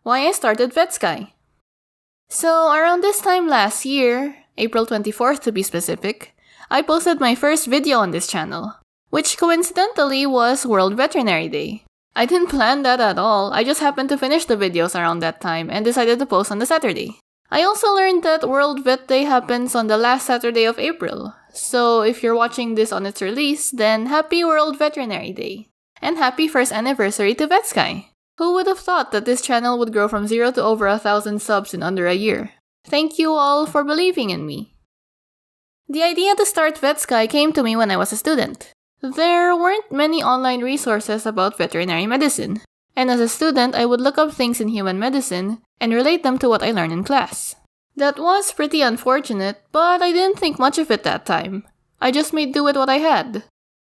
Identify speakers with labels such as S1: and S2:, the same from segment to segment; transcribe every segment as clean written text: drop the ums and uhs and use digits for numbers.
S1: Why I Started Vet Skye. So, around this time last year, April 24th to be specific, I posted my first video on this channel, which coincidentally was World Veterinary Day. I didn't plan that at all, I just happened to finish the videos around that time and decided to post on the Saturday. I also learned that World Vet Day happens on the last Saturday of April, so if you're watching this on its release, then happy World Veterinary Day! And happy first anniversary to Vet Skye! Who would have thought that this channel would grow from 0 to over 1,000 subs in under a year? Thank you all for believing in me. The idea to start Vet Skye came to me when I was a student. There weren't many online resources about veterinary medicine, and as a student I would look up things in human medicine and relate them to what I learned in class. That was pretty unfortunate, but I didn't think much of it that time. I just made do with what I had.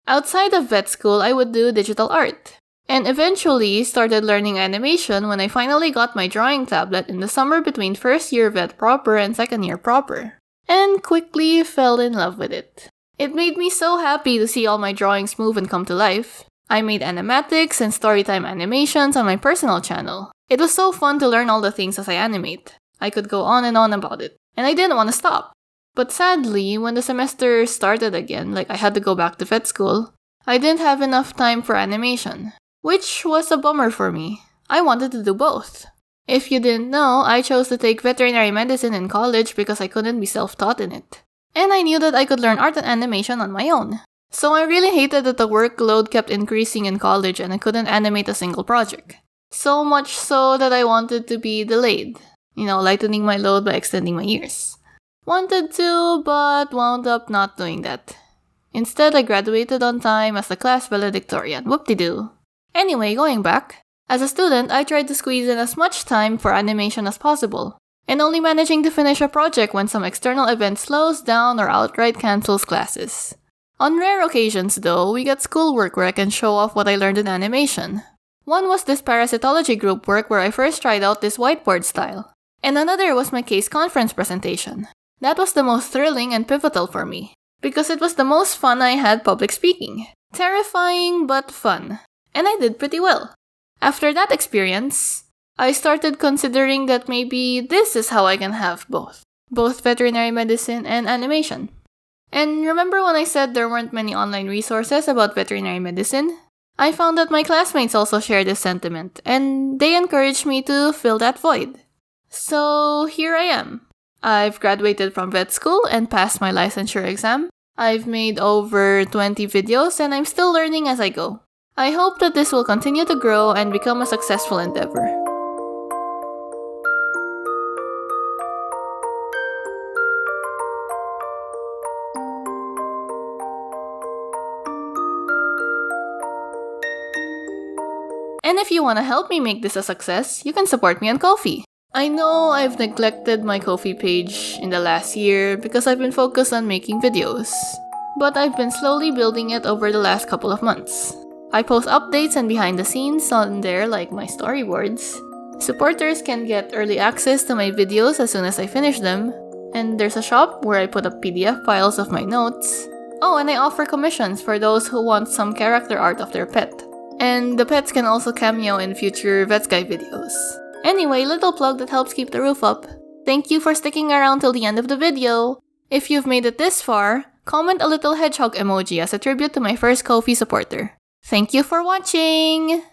S1: Outside of vet school, I would do digital art, and eventually started learning animation when I finally got my drawing tablet in the summer between first year vet proper and second year proper, and quickly fell in love with it. It made me so happy to see all my drawings move and come to life. I made animatics and storytime animations on my personal channel. It was so fun to learn all the things as I animate. I could go on and on about it, and I didn't want to stop. But sadly, when the semester started again, like I had to go back to vet school, I didn't have enough time for animation, which was a bummer for me. I wanted to do both. If you didn't know, I chose to take veterinary medicine in college because I couldn't be self-taught in it. And I knew that I could learn art and animation on my own. So I really hated that the workload kept increasing in college and I couldn't animate a single project. So much so that I wanted to be delayed. Lightening my load by extending my years. Wanted to, but wound up not doing that. Instead, I graduated on time as the class valedictorian. Whoop-de-doo. Anyway, going back. As a student, I tried to squeeze in as much time for animation as possible, and only managing to finish a project when some external event slows down or outright cancels classes. On rare occasions, though, we get schoolwork where I can show off what I learned in animation. One was this parasitology group work where I first tried out this whiteboard style, and another was my case conference presentation. That was the most thrilling and pivotal for me, because it was the most fun I had public speaking. Terrifying but fun, and I did pretty well. After that experience, I started considering that maybe this is how I can have both veterinary medicine and animation. And remember when I said there weren't many online resources about veterinary medicine? I found that my classmates also share this sentiment, and they encouraged me to fill that void. So here I am. I've graduated from vet school and passed my licensure exam. I've made over 20 videos and I'm still learning as I go. I hope that this will continue to grow and become a successful endeavor. And if you want to help me make this a success, you can support me on Ko-fi. I know I've neglected my Ko-fi page in the last year because I've been focused on making videos, but I've been slowly building it over the last couple of months. I post updates and behind the scenes on there like my storyboards. Supporters can get early access to my videos as soon as I finish them, and there's a shop where I put up PDF files of my notes. Oh, and I offer commissions for those who want some character art of their pet. And the pets can also cameo in future Vet Skye videos. Anyway, little plug that helps keep the roof up. Thank you for sticking around till the end of the video. If you've made it this far, comment a little hedgehog emoji as a tribute to my first Ko-fi supporter. Thank you for watching!